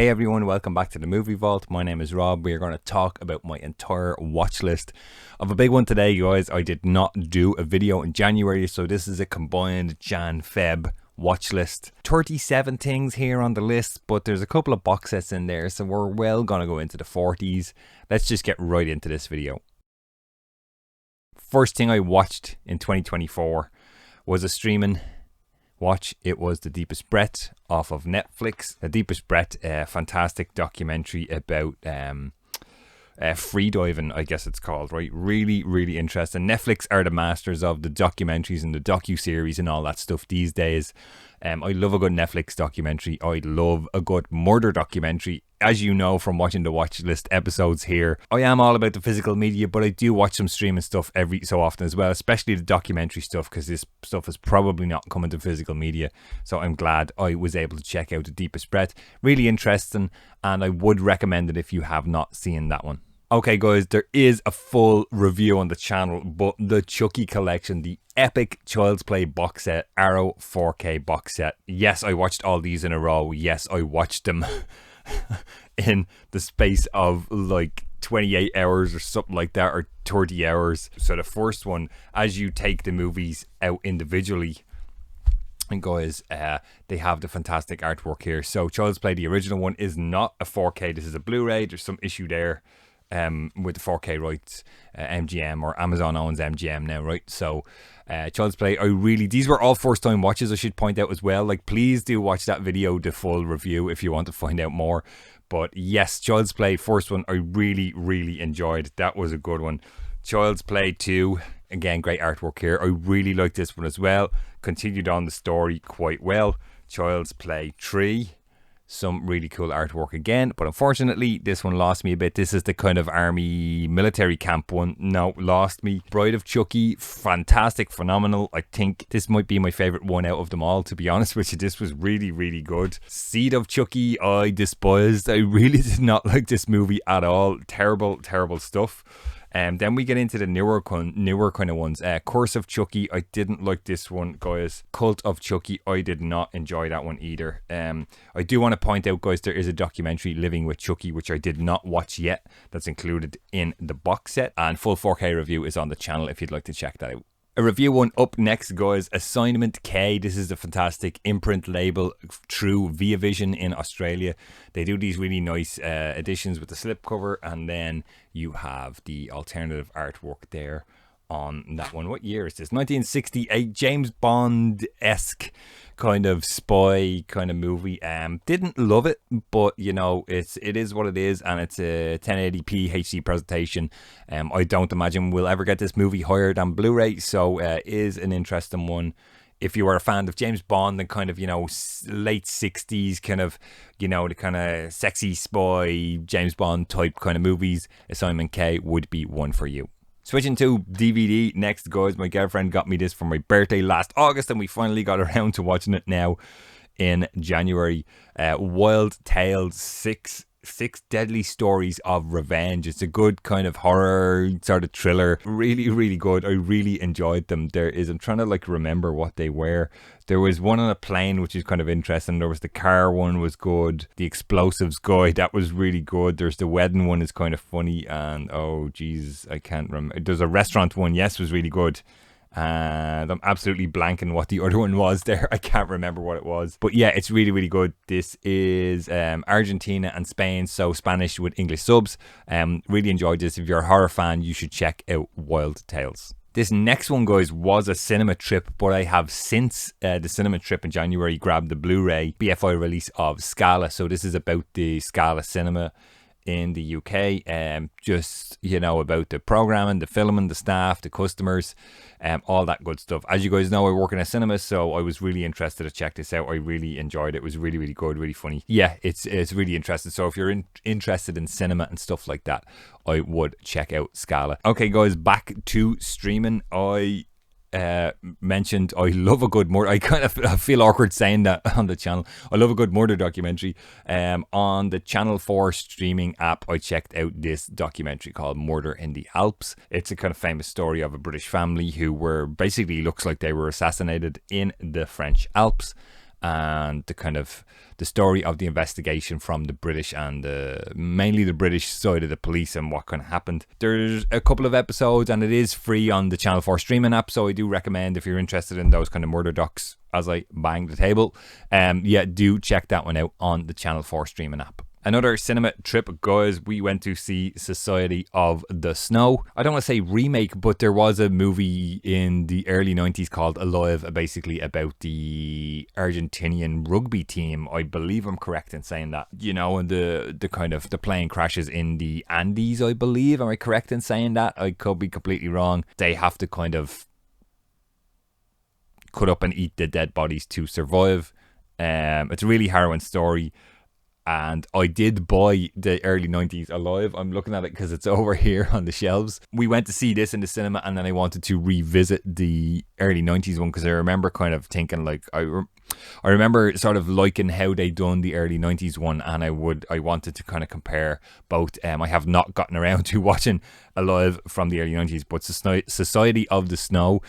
Hey everyone, welcome back to the Movie Vault. My name is Rob. We are going to talk about my entire watch list. I have a big one today, guys. I did not do a video in January, so this is a combined Jan-Feb watch list. 37 things here on the list, but there's a couple of box sets in there, so we're well going to go into the 40s. Let's just get right into this video. First thing I watched in 2024 was a streaming watch. It was The Deepest Breath off of Netflix. The Deepest Breath, a fantastic documentary about free diving, I guess it's called, right? Really, really interesting. Netflix are the masters of the documentaries and the docu-series and all that stuff these days. I love a good Netflix documentary. I love a good murder documentary. As you know from watching the watch list episodes here, I am all about the physical media, but I do watch some streaming stuff every so often as well, especially the documentary stuff, because this stuff is probably not coming to physical media. So I'm glad I was able to check out The Deepest Breath. Really interesting, and I would recommend it if you have not seen that one. Okay guys, there is a full review on the channel, but the Chucky Collection, the epic Child's Play box set, Arrow 4K box set. Yes, I watched all these in a row. Yes, I watched them in the space of like 28 hours or something like that, or 30 hours. So the first one, as you take the movies out individually, and guys, they have the fantastic artwork here. So Child's Play, the original one, is not a 4K. This is a Blu-ray. There's some issue there with the 4K rights. MGM, or Amazon owns MGM now, right? So Child's Play, these were all first time watches, I should point out as well. Like, please do watch that video, the full review, if you want to find out more. But yes, Child's Play first one I really, really enjoyed. That was a good one. Child's Play 2, again, great artwork here. I really like this one as well. Continued on the story quite well. Child's Play 3, some really cool artwork again, but unfortunately this one lost me a bit. This is the kind of army military camp one. No, lost me. Bride of Chucky, fantastic, phenomenal. I think this might be my favorite one out of them all, to be honest with you. This was really, really good. Seed of Chucky, I despised. I really did not like this movie at all. Terrible, terrible stuff. Then we get into the newer kind of ones. Curse of Chucky, I didn't like this one, guys. Cult of Chucky, I did not enjoy that one either. I do want to point out, guys, there is a documentary, Living with Chucky, which I did not watch yet. That's included in the box set, and full 4K review is on the channel if you'd like to check that out. A review one up next, guys. Assignment K. This is a fantastic imprint label through Via Vision in Australia. They do these really nice editions with the slipcover, and then you have the alternative artwork there on that one. What year is this? 1968, James Bond-esque kind of spy kind of movie. Didn't love it, but you know, it is what it is, and it's a 1080p HD presentation. I don't imagine we'll ever get this movie higher than Blu-ray, so is an interesting one. If you are a fan of James Bond and kind of, you know, late 60s kind of, you know, the kind of sexy spy James Bond type kind of movies, Assignment K would be one for you. Switching to DVD next, guys. My girlfriend got me this for my birthday last August, and we finally got around to watching it now in January. Wild Tales, Six Deadly Stories of Revenge. It's a good kind of horror sort of thriller. Really, really good. I really enjoyed them. I'm trying to like remember what they were. There was one on a plane, which is kind of interesting. There was the car one, was good. The explosives guy, that was really good. There's the wedding one, is kind of funny. And oh geez, I can't remember. There's a restaurant one, yes, was really good. And I'm absolutely blanking what the other one was there. I can't remember what it was. But yeah, it's really, really good. This is Argentina and Spain, so Spanish with English subs. Really enjoyed this. If you're a horror fan, you should check out Wild Tales. This next one, guys, was a cinema trip, but I have since the cinema trip in January grabbed the Blu-ray BFI release of Scala. So this is about the Scala cinema in the UK, just, you know, about the programming, the filming, the staff, the customers, all that good stuff. As you guys know, I work in a cinema, so I was really interested to check this out. I really enjoyed it. It was really, really good, really funny. Yeah, it's really interesting. So if you're interested in cinema and stuff like that, I would check out Scala. Okay, guys, back to streaming. I mentioned I love a good murder. I feel awkward saying that on the channel. I love a good murder documentary. On the Channel 4 streaming app, I checked out this documentary called Mortar in the Alps. It's a kind of famous story of a British family who were basically, looks like they were assassinated in the French Alps. and the story of the investigation from the British and mainly the British side of the police and what kind of happened. There's a couple of episodes and it is free on the Channel 4 streaming app, so I do recommend if you're interested in those kind of murder docs as I bang the table, do check that one out on the Channel 4 streaming app. Another cinema trip, guys, we went to see Society of the Snow. I don't want to say remake, but there was a movie in the early 90s called Alive, basically about the Argentinian rugby team. I believe I'm correct in saying that. You know, and the plane crashes in the Andes, I believe. Am I correct in saying that? I could be completely wrong. They have to kind of cut up and eat the dead bodies to survive. It's a really harrowing story. And I did buy the early 90s Alive. I'm looking at it because it's over here on the shelves. We went to see this in the cinema, and then I wanted to revisit the early 90s one because I remember kind of thinking like I remember sort of liking how they done the early 90s one, and I wanted to kind of compare both. I have not gotten around to watching Alive from the early 90s, but Society of the Snow,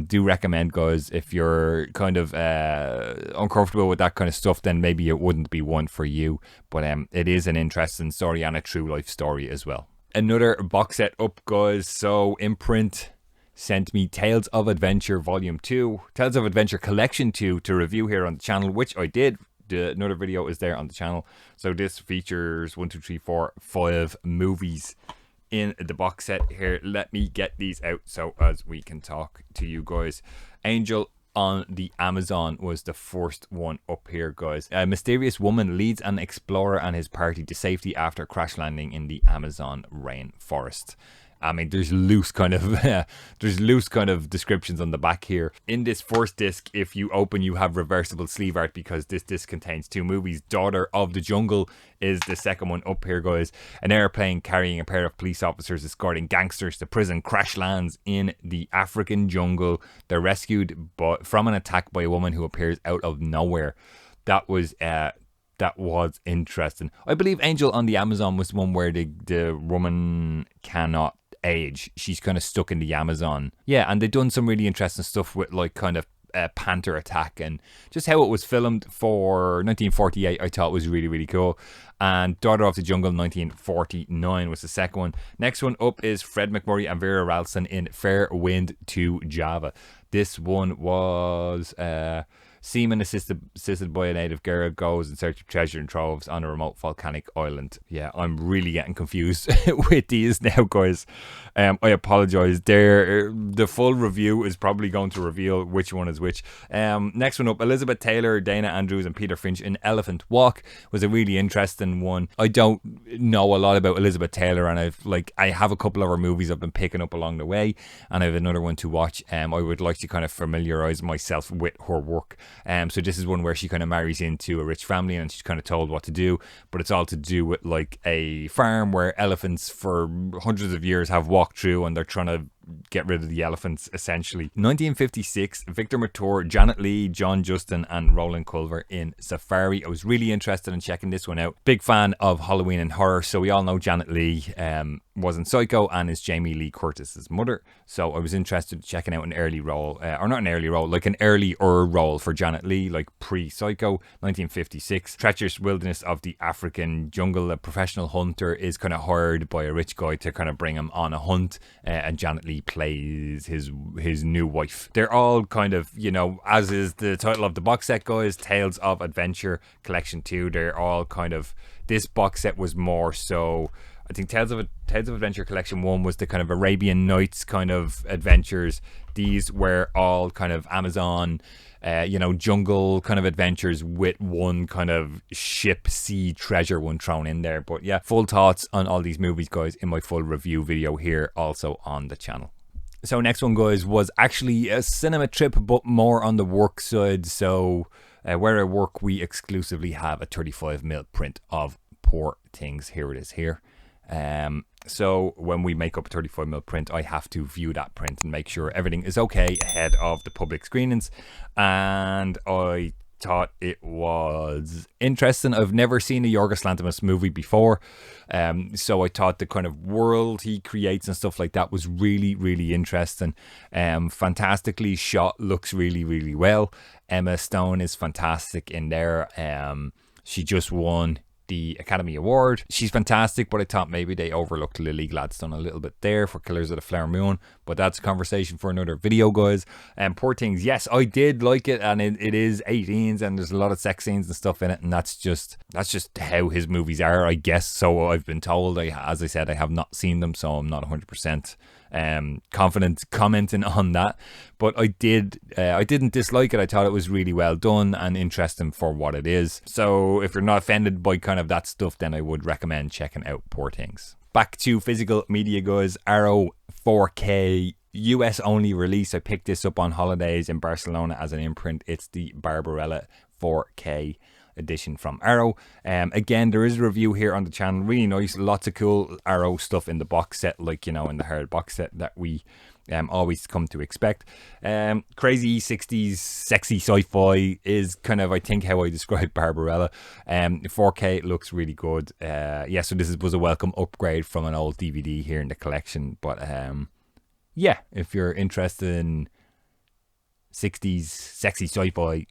do recommend, guys. If you're kind of uncomfortable with that kind of stuff, then maybe it wouldn't be one for you, but it is an interesting story and a true life story as well. Another box set up, guys. So Imprint sent me Tales of Adventure Volume 2, Tales of Adventure Collection 2 to review here on the channel, which I did. Another video is there on the channel. So this features 1, 2, 3, 4, 5 movies in the box set here. Let me get these out so as we can talk to you guys. Angel on the Amazon was the first one up here, guys. A mysterious woman leads an explorer and his party to safety after crash landing in the Amazon rainforest. I mean, there's loose kind of descriptions on the back here. In this first disc, if you open, you have reversible sleeve art because this disc contains 2 movies. Daughter of the Jungle is the second one up here, guys. An airplane carrying a pair of police officers escorting gangsters to prison crash lands in the African jungle. They're rescued from an attack by a woman who appears out of nowhere. That was interesting. I believe Angel on the Amazon was one where the woman cannot age. She's kind of stuck in the Amazon. Yeah, and they've done some really interesting stuff with like kind of panther attack and just how it was filmed for 1948. I thought was really, really cool. And Daughter of the Jungle 1949 was the second one. Next one up is Fred McMurray and Vera Ralston in Fair Wind to Java. This one was seaman assisted by a native girl goes in search of treasure and troves on a remote volcanic island. Yeah, I'm really getting confused with these now, guys. I apologize. The full review is probably going to reveal which one is which. Next one up, Elizabeth Taylor, Dana Andrews and Peter Finch in Elephant Walk was a really interesting one. I don't know a lot about Elizabeth Taylor, and I have a couple of her movies I've been picking up along the way, and I have another one to watch. I would like to kind of familiarize myself with her work. So this is one where she kind of marries into a rich family and she's kind of told what to do, but it's all to do with like a farm where elephants for hundreds of years have walked through and they're trying to get rid of the elephants, essentially. 1956, Victor Mature, Janet Leigh, John Justin and Roland Culver in Safari. I was really interested in checking this one out. Big fan of Halloween and horror, so we all know Janet Leigh was in Psycho and is Jamie Lee Curtis's mother, so I was interested in checking out an early role, or not an early role, like an earlier role for Janet Leigh, like pre-Psycho. 1956, treacherous wilderness of the African jungle. A professional hunter is kind of hired by a rich guy to kind of bring him on a hunt, and Janet Leigh plays his new wife. They're all kind of, you know, as is the title of the box set, guys, Tales of Adventure Collection 2. They're all kind of, this box set was more so, I think Tales of Adventure Collection 1 was the kind of Arabian Nights kind of adventures. These were all kind of Amazon, jungle kind of adventures with one kind of ship sea treasure one thrown in there. But yeah, full thoughts on all these movies, guys, in my full review video here also on the channel. So next one, guys, was actually a cinema trip, but more on the work side. So where I work, we exclusively have a 35mm print of Poor Things. Here it is here. So when we make up a 35mm print, I have to view that print and make sure everything is okay ahead of the public screenings. And I thought it was interesting. I've never seen a Yorgos Lanthimos movie before, so I thought the kind of world he creates and stuff like that was really, really interesting. Fantastically shot, looks really, really well. Emma Stone is fantastic in there. She just won the Academy Award. She's fantastic, but I thought maybe they overlooked Lily Gladstone a little bit there for Killers of the Flower Moon, but that's a conversation for another video, guys. And Poor Things, yes, I did like it, and it is 18s, and there's a lot of sex scenes and stuff in it, and that's just how his movies are, I guess. So I've been told. As I said, I have not seen them, so I'm not 100% confident commenting on that, but I didn't dislike it. I thought it was really well done and interesting for what it is. So if you're not offended by kind of that stuff, then I would recommend checking out Poor Things. Back to physical media, guys. Arrow 4K US only release. I picked this up on holidays in Barcelona as an imprint. It's the Barbarella 4K edition from Arrow. Again, there is a review here on the channel. Really nice. Lots of cool Arrow stuff in the box set, like, you know, in the hard box set that we always come to expect. Crazy 60s sexy sci-fi is kind of, I think, how I describe Barbarella. 4K looks really good. Yeah, so this was a welcome upgrade from an old DVD here in the collection. But yeah, if you're interested in 60s sexy sci-fi,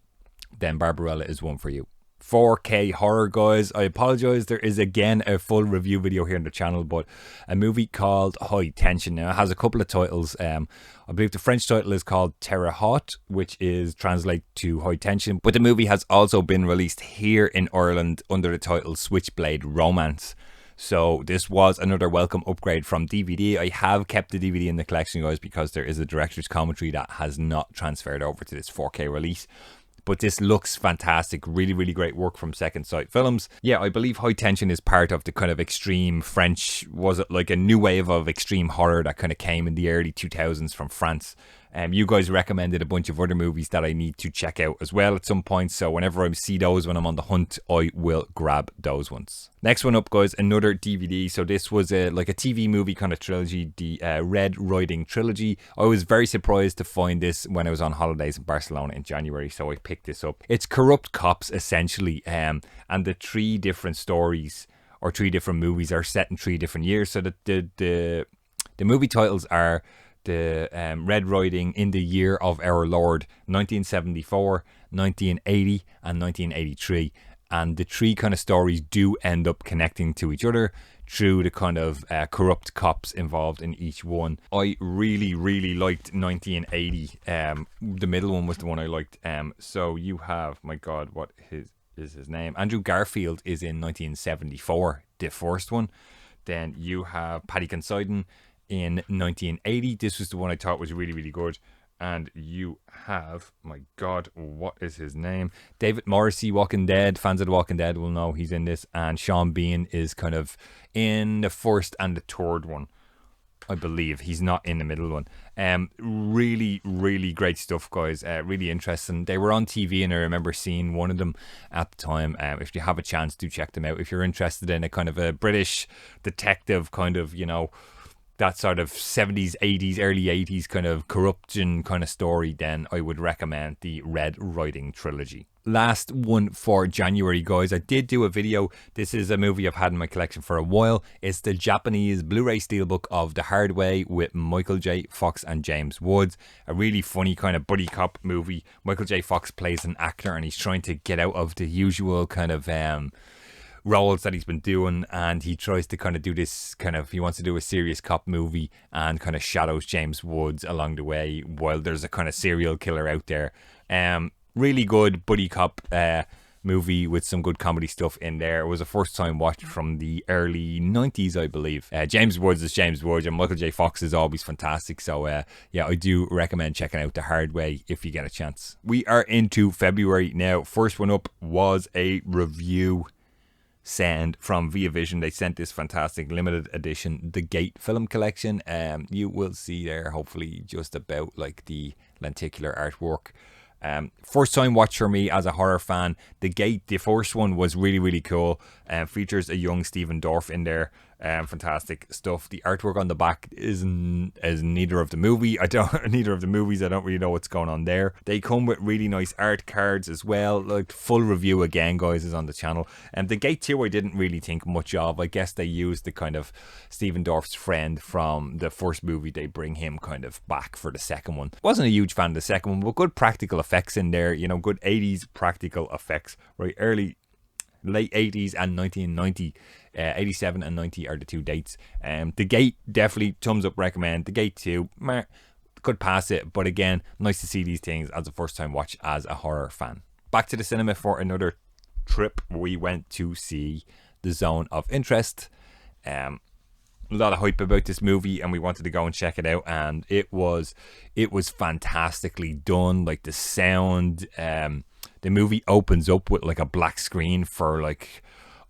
then Barbarella is one for you. 4K horror, guys. I apologize, there is again a full review video here on the channel, but a movie called High Tension. Now, it has a couple of titles. I believe the French title is called Terre Haute, which is translated to High Tension, but the movie has also been released here in Ireland under the title Switchblade Romance. So this was another welcome upgrade from DVD. I have kept the DVD in the collection, guys, because there is a director's commentary that has not transferred over to this 4K release. But this looks fantastic. Really, really great work from Second Sight Films. Yeah, I believe High Tension is part of the kind of extreme French, was it like a new wave of extreme horror that kind of came in the early 2000s from France. You guys recommended a bunch of other movies that I need to check out as well at some point. So whenever I see those when I'm on the hunt, I will grab those ones. Next one up, guys, another DVD. So this was like a TV movie kind of trilogy, the Red Riding Trilogy. I was very surprised to find this when I was on holidays in Barcelona in January, so I picked this up. It's corrupt cops, essentially, and the three different stories or three different movies are set in 3 different years. So the movie titles are the Red Riding in the Year of Our Lord, 1974, 1980 and 1983. And the 3 kind of stories do end up connecting to each other through the kind of corrupt cops involved in each one. I really, really liked 1980. The middle one was the one I liked. So you have, my God, what is his name? Andrew Garfield is in 1974, the first one. Then you have Paddy Considine in 1980. This was the one I thought was really, really good. And you have, my God, what is his name? David Morrissey, Walking Dead. Fans of The Walking Dead will know he's in this. And Sean Bean is kind of in the first and the third one, I believe. He's not in the middle one. Really, really great stuff, guys. Really interesting. They were on TV, and I remember seeing one of them at the time. If you have a chance, do check them out. If you're interested in a kind of a British detective kind of, you know, that sort of 70s, 80s, early 80s kind of corruption kind of story, then I would recommend the Red Riding Trilogy. Last one for January, guys. I did do a video. This is a movie I've had in my collection for a while. It's the Japanese Blu-ray steelbook of The Hard Way with Michael J. Fox and James Woods. A really funny kind of buddy cop movie. Michael J. Fox plays an actor, and he's trying to get out of the usual kind of roles that he's been doing, and he tries to kind of do this kind of, he wants to do a serious cop movie and kind of shadows James Woods along the way while there's a kind of serial killer out there. Really good buddy cop movie with some good comedy stuff in there. It was a first time watch from the early 90s, I believe. James Woods is James Woods, and Michael J. Fox is always fantastic. So yeah, I do recommend checking out The Hard Way if you get a chance. We are into February now. First one up was a review send from Via Vision. They sent this fantastic limited edition The Gate film collection. You will see there hopefully just about like the lenticular artwork. First time watch for me as a horror fan. The Gate, the first one, was really, really cool. Features a young Stephen Dorff in there. Fantastic stuff. The artwork on the back isn't as neither of the movie. Neither of the movies. I don't really know what's going on there. They come with really nice art cards as well. Like full review again, guys, is on the channel. And the Gate 2 I didn't really think much of. I guess they used the kind of Stephen Dorff's friend from the first movie. They bring him kind of back for the second one. Wasn't a huge fan of the second one, but good practical effects in there. You know, good 80s practical effects. Right, late 80s and 1990. 87 and 90 are the two dates. The Gate, definitely thumbs up, recommend. The Gate 2, could pass it, but again, nice to see these things as a first time watch as a horror fan. Back to the cinema for another trip. We went to see The Zone of Interest. A lot of hype about this movie, and we wanted to go and check it out, and it was fantastically done. Like the sound, the movie opens up with like a black screen for like,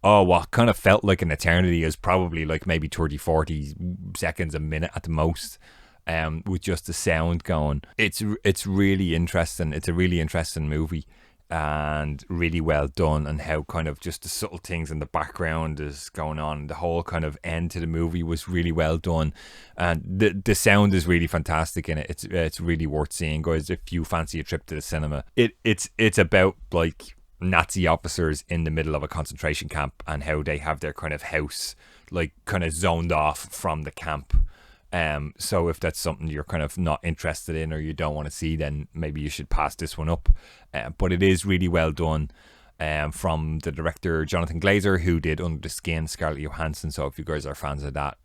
what kind of felt like an eternity is probably like maybe 30-40 seconds a minute at the most, with just the sound going. It's really interesting. It's a really interesting movie and really well done, and how kind of just the subtle things in the background is going on. The whole kind of end to the movie was really well done, and the sound is really fantastic in it. It's really worth seeing, guys, if you fancy a trip to the cinema. It's about like Nazi officers in the middle of a concentration camp, and how they have their kind of house like kind of zoned off from the camp. So if that's something you're kind of not interested in or you don't want to see, then maybe you should pass this one up. But it is really well done, from the director Jonathan Glazer, who did Under the Skin, Scarlett Johansson. So if you guys are fans of that,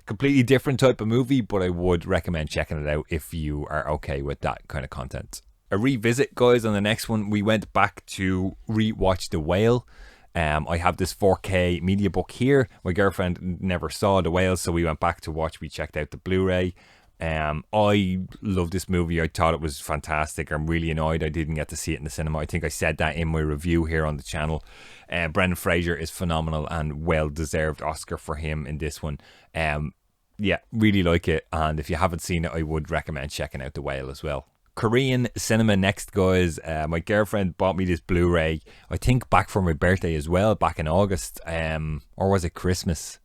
completely different type of movie, but I would recommend checking it out if you are okay with that kind of content. A revisit, guys, on the next one. We went back to rewatch The Whale. I have this 4K media book here. My girlfriend never saw The Whale, so we went back to watch. We checked out the Blu-ray. I love this movie. I thought it was fantastic. I'm really annoyed I didn't get to see it in the cinema. I think I said that in my review here on the channel. Brendan Fraser is phenomenal, and well-deserved Oscar for him in this one. Yeah, really like it, and if you haven't seen it, I would recommend checking out The Whale as well. Korean cinema next, guys. My girlfriend bought me this Blu-ray, I think back for my birthday as well, back in August, or was it Christmas?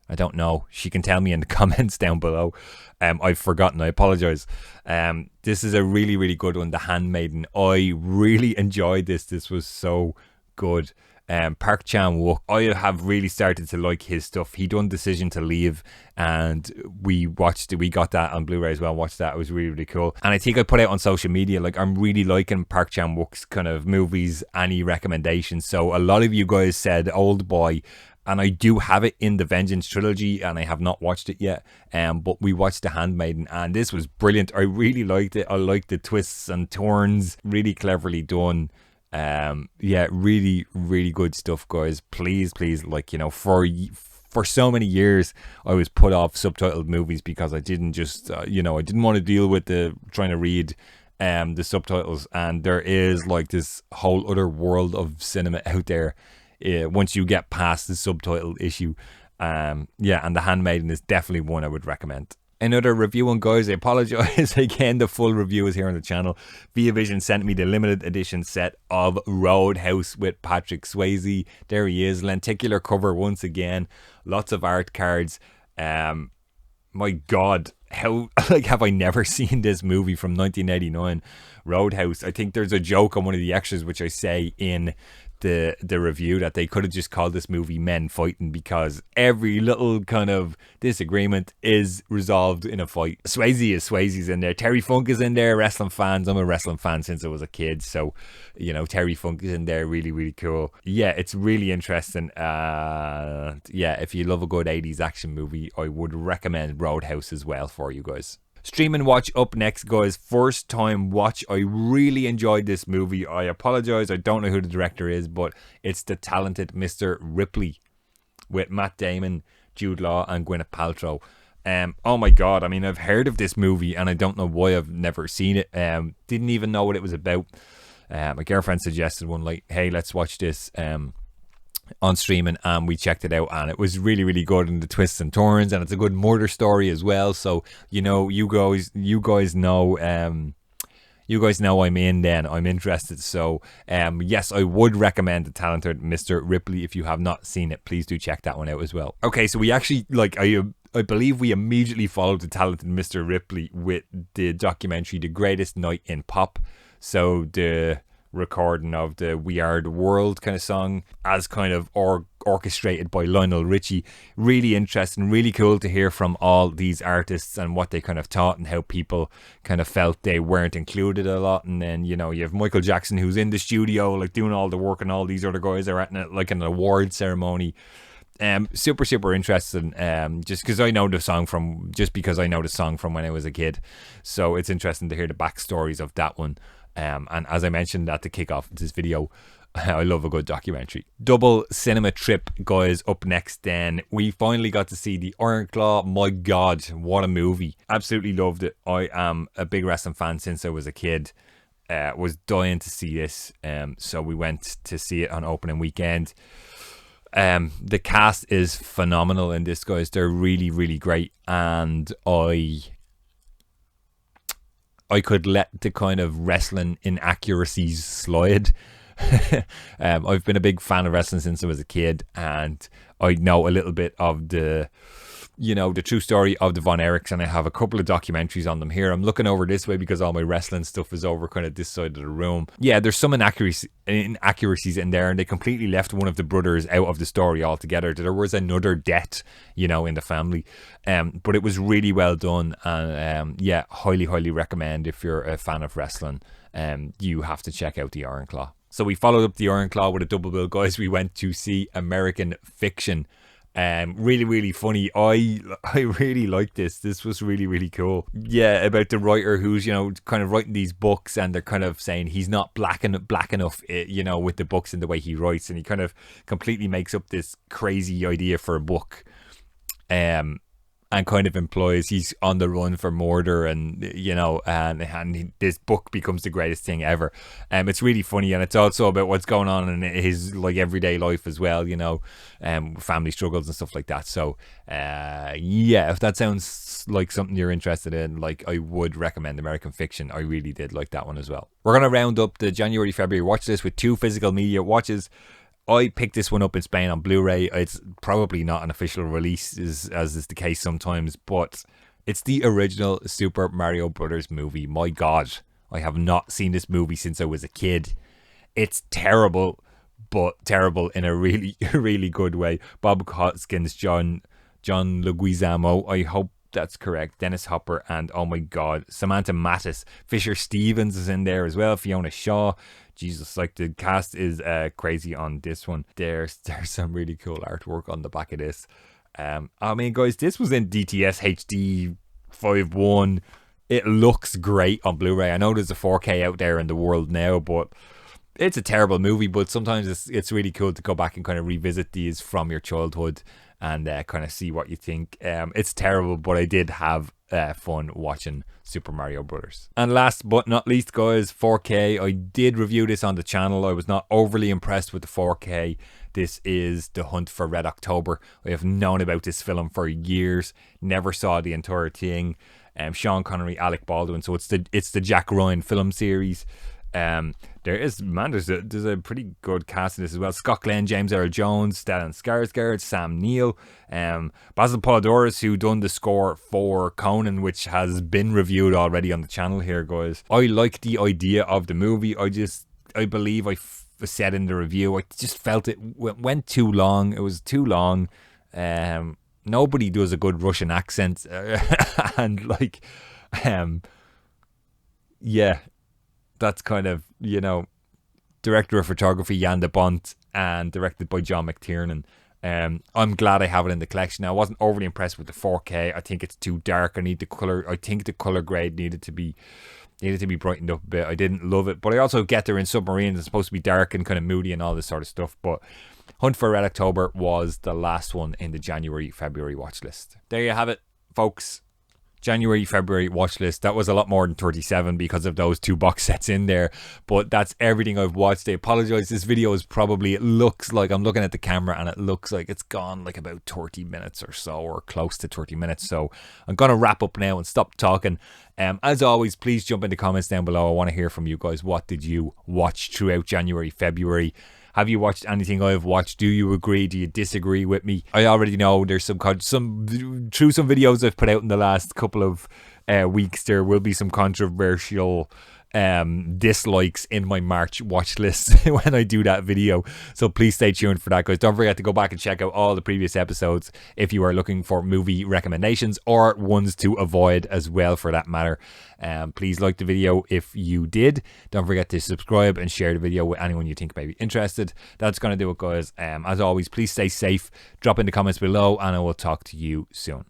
I don't know. She can tell me in the comments down below. I've forgotten. I apologize. This is a really, really good one, The Handmaiden. I really enjoyed this. This was so good. Park Chan-wook, I have really started to like his stuff. He done Decision to Leave, and we got that on Blu-ray as well. Watched that. It was really, really cool. And I think I put out on social media, like, I'm really liking Park Chan-wook's kind of movies. Any recommendations? So a lot of you guys said Old Boy, and I do have it in the Vengeance trilogy, and I have not watched it yet. But we watched The Handmaiden, and this was brilliant. I really liked it. I liked the twists and turns, really cleverly done. Yeah, really, really good stuff, guys. Please, like, you know, for so many years I was put off subtitled movies because I didn't just you know, I didn't want to deal with the trying to read the subtitles, and there is like this whole other world of cinema out there once you get past the subtitle issue. Yeah, and The Handmaiden is definitely one I would recommend. Another review one, guys. I apologize again, the full review is here on the channel. Via Vision sent me the limited edition set of Roadhouse with Patrick Swayze. There he is, lenticular cover once again, lots of art cards. My god, how like have I never seen this movie from 1989, Roadhouse? I think there's a joke on one of the extras which I say in the review that they could have just called this movie Men Fighting, because every little kind of disagreement is resolved in a fight. Swayze's in there. Terry Funk is in there. Wrestling fans, I'm a wrestling fan since I was a kid, so you know, Terry Funk is in there. Really, really cool. Yeah, it's really interesting. Yeah, if you love a good 80s action movie, I would recommend Roadhouse as well for you guys. Streaming watch up next, guys. First time watch. I really enjoyed this movie. I apologize, I don't know who the director is, but it's The Talented Mr. Ripley with Matt Damon, Jude Law and Gwyneth Paltrow. Oh my god, I mean, I've heard of this movie and I don't know why I've never seen it. Didn't even know what it was about. My girlfriend suggested one, like, hey, let's watch this on streaming, and we checked it out, and it was really, really good, and the twists and turns, and it's a good murder story as well. So, you know, you guys know you guys know I'm in then. I'm interested. So, yes, I would recommend The Talented Mr. Ripley. If you have not seen it, please do check that one out as well. Okay, so we actually, like, I believe we immediately followed The Talented Mr. Ripley with the documentary The Greatest Night in Pop. So the recording of the We Are the World kind of song, as kind of orchestrated by Lionel Richie. Really interesting, really cool to hear from all these artists and what they kind of thought and how people kind of felt they weren't included a lot. And then, you know, you have Michael Jackson, who's in the studio like doing all the work, and all these other guys are at like an award ceremony. Super interesting. Just because I know the song from when I was a kid, so it's interesting to hear the backstories of that one. And as I mentioned at the kickoff of this video, I love a good documentary. Double cinema trip, guys, up next then. We finally got to see the Ironclaw. My God, what a movie. Absolutely loved it. I am a big wrestling fan since I was a kid. Was dying to see this. So we went to see it on opening weekend. The cast is phenomenal in this, guys. They're really, really great. And I could let the kind of wrestling inaccuracies slide. I've been a big fan of wrestling since I was a kid, and I know a little bit of the true story of the Von Erichs, and I have a couple of documentaries on them here. I'm looking over this way because all my wrestling stuff is over kind of this side of the room. Yeah, there's some inaccuracies in there, and they completely left one of the brothers out of the story altogether. There was another death, in the family, but it was really well done, and yeah, highly recommend if you're a fan of wrestling. You have to check out the Ironclaw. So we followed up the Ironclaw with a double bill, guys. We went to see American Fiction. Really funny. I really liked this. This was really cool. Yeah, about the writer who's, kind of writing these books, and they're kind of saying he's not black enough, with the books and the way he writes, and he kind of completely makes up this crazy idea for a book. And kind of implies he's on the run for Mortar, and this book becomes the greatest thing ever. It's really funny, and it's also about what's going on in his like everyday life as well, family struggles and stuff like that. So yeah, if that sounds like something you're interested in, like, I would recommend American Fiction. I really did like that one as well. We're gonna round up the January-February watch list with 2 physical media watches. I picked this one up in Spain on Blu-ray. It's probably not an official release, as is the case sometimes, but it's the original Super Mario Brothers movie. My God, I have not seen this movie since I was a kid. It's terrible, but terrible in a really, really good way. Bob Hoskins, John Leguizamo, I hope that's correct, Dennis Hopper, and oh my God, Samantha Mattis. Fisher Stevens is in there as well, Fiona Shaw. Jesus, like, the cast is crazy on this one. There's some really cool artwork on the back of this. I mean, guys, this was in DTS HD 5.1. It looks great on Blu-ray. I know there's a 4K out there in the world now, but it's a terrible movie. But sometimes it's really cool to go back and kind of revisit these from your childhood and kind of see what you think. It's terrible, but I did have fun watching Super Mario Brothers. And last but not least, guys, 4K. I did review this on the channel. I was not overly impressed with the 4K. This is The Hunt for Red October. I have known about this film for years. Never saw the entire thing. Sean Connery, Alec Baldwin. So it's the Jack Ryan film series. There's a pretty good cast in this as well. Scott Glenn, James Earl Jones, Stellan Skarsgård, Sam Neill, Basil Poledouris, who done the score for Conan, which has been reviewed already on the channel here, guys. I like the idea of the movie. I believe I said in the review, I just felt it went too long. It was too long. Nobody does a good Russian accent, and like, yeah. That's kind of, director of photography Jan de Bont, and directed by John McTiernan. I'm glad I have it in the collection. Now, I wasn't overly impressed with the 4K. I think it's too dark. I think the color grade needed to be brightened up a bit. I didn't love it, but I also get there in submarines. It's supposed to be dark and kind of moody and all this sort of stuff. But Hunt for Red October was the last one in the January-February watch list. There you have it, folks. January, February watch list. That was a lot more than 37 because of those 2 box sets in there. But that's everything I've watched. I apologize. This video is probably, it looks like, I'm looking at the camera and it looks like it's gone like about 30 minutes or so, or close to 30 minutes. So I'm going to wrap up now and stop talking. As always, please jump in the comments down below. I want to hear from you guys. What did you watch throughout January, February? Have you watched anything I've watched? Do you agree? Do you disagree with me? I already know there's some through some videos I've put out in the last couple of weeks, there will be some controversial dislikes in my March watch list when I do that video, so please stay tuned for that, guys. Don't forget to go back and check out all the previous episodes if you are looking for movie recommendations, or ones to avoid as well, for that matter. Please like the video if you did. Don't forget to subscribe and share the video with anyone you think may be interested. That's going to do it, guys. As always, please stay safe, drop in the comments below, and I will talk to you soon.